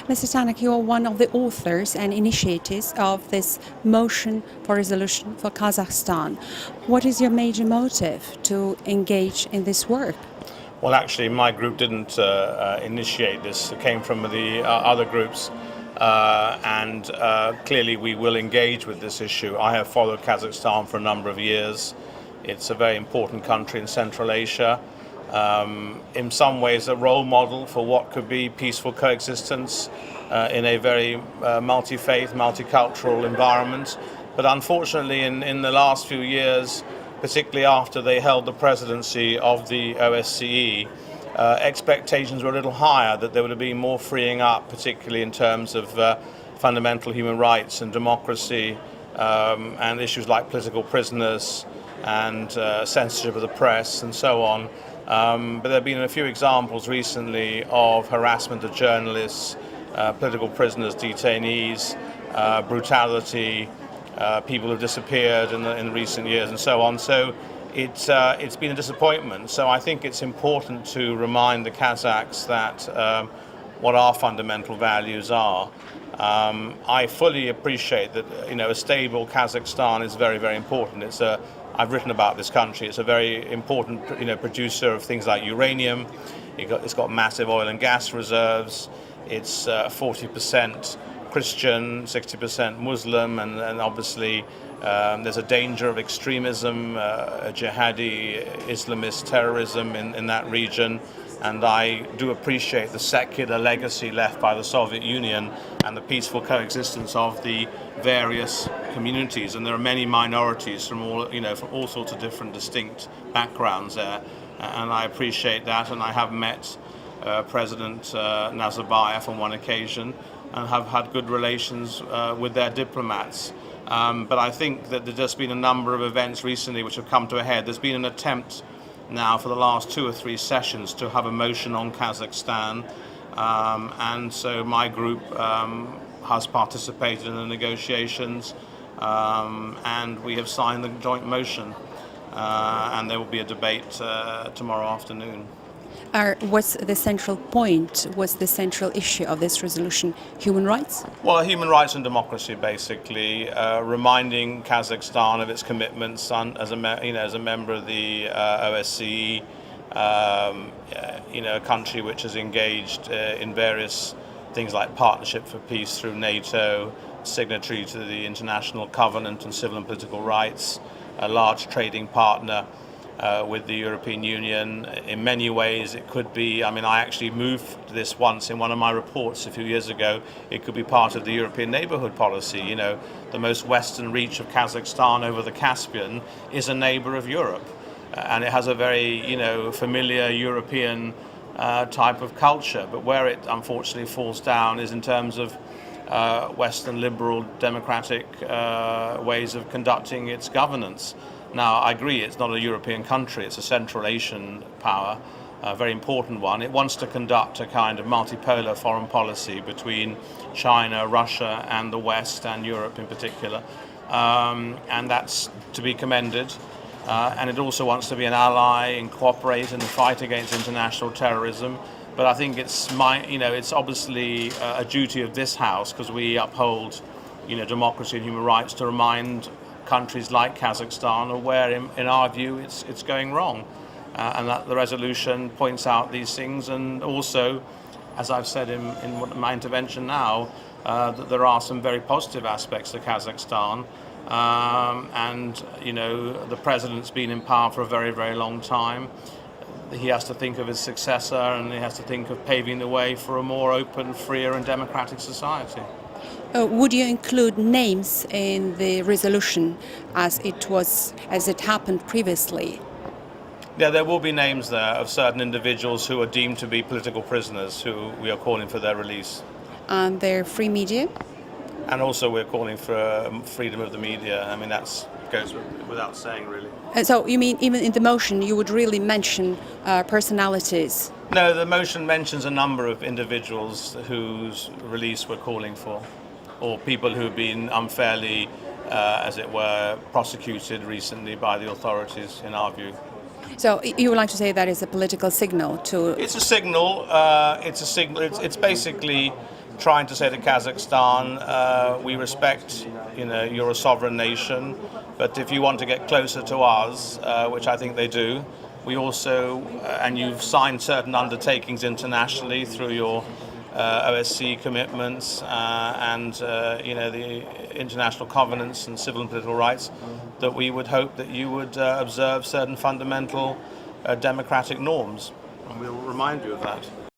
Mr. Tэнnok, you are one of the authors and initiators of this motion for resolution for Kazakhstan. What is your major motive to engage in this work? Well, actually, my group didn't initiate this. It came from the other groups. And clearly we will engage with this issue. I have followed Kazakhstan for a number of years. It's a very important country in Central Asia. In some ways a role model for what could be peaceful coexistence in a very multi-faith, multicultural environment. But unfortunately in the last few years, particularly after they held the presidency of the OSCE, expectations were a little higher, that there would be more freeing up, particularly in terms of fundamental human rights and democracy, and issues like political prisoners and censorship of the press and so on. But there have been a few examples recently of harassment of journalists, political prisoners, detainees, brutality, people who have disappeared in recent years and so on. So it's been a disappointment. So I think it's important to remind the Kazakhs that what our fundamental values are. I fully appreciate that a stable Kazakhstan is very, very important. I've written about this country. It's a very important producer of things like uranium. It's got massive oil and gas reserves. It's 40% Christian, 60% Muslim, and obviously there's a danger of extremism, jihadi, Islamist terrorism in that region. And I do appreciate the secular legacy left by the Soviet Union and the peaceful coexistence of the various communities. And there are many minorities from all sorts of different distinct backgrounds there. And I appreciate that. And I have met President Nazarbayev on one occasion and have had good relations with their diplomats. But I think that there's just been a number of events recently which have come to a head. There's been an attempt now for the last 2 or 3 sessions to have a motion on Kazakhstan, and so my group has participated in the negotiations, and we have signed the joint motion, and there will be a debate tomorrow afternoon. What's the central point? What's the central issue of this resolution? Human rights? Well, human rights and democracy, basically, reminding Kazakhstan of its commitments as a member of the OSCE, a country which has engaged in various things like Partnership for Peace through NATO, signatory to the International Covenant on Civil and Political Rights, a large trading partner with the European Union. In many ways it could be, I actually moved this once in one of my reports a few years ago, it could be part of the European neighbourhood policy. The most western reach of Kazakhstan over the Caspian is a neighbour of Europe, and it has a very familiar European type of culture, but where it unfortunately falls down is in terms of Western liberal democratic ways of conducting its governance. Now, I agree it's not a European country, it's a Central Asian power, a very important one. It wants to conduct a kind of multipolar foreign policy between China, Russia, and the West, and Europe in particular. And that's to be commended. And it also wants to be an ally and cooperate in the fight against international terrorism. But I think it's obviously a duty of this House, because we uphold democracy and human rights, to remind countries like Kazakhstan of where, in our view, it's going wrong, and that the resolution points out these things. And also, as I've said in my intervention now, that there are some very positive aspects to Kazakhstan, and the president's been in power for a very, very long time. He has to think of his successor, and he has to think of paving the way for a more open, freer, and democratic society. Would you include names in the resolution as it happened previously? Yeah, there will be names there of certain individuals who are deemed to be political prisoners, who we are calling for their release. And their free media? And also we're calling for freedom of the media. that goes without saying, really. So you mean even in the motion you would really mention personalities? No, the motion mentions a number of individuals whose release we're calling for, or people who have been unfairly, as it were, prosecuted recently by the authorities, in our view. So you would like to say that is a political signal to... It's a signal. It's basically trying to say to Kazakhstan, we respect, you're a sovereign nation, but if you want to get closer to us, which I think they do, we also, and you've signed certain undertakings internationally through your OSCE commitments and the international covenants and civil and political rights, that we would hope that you would observe certain fundamental democratic norms. And we'll remind you of that.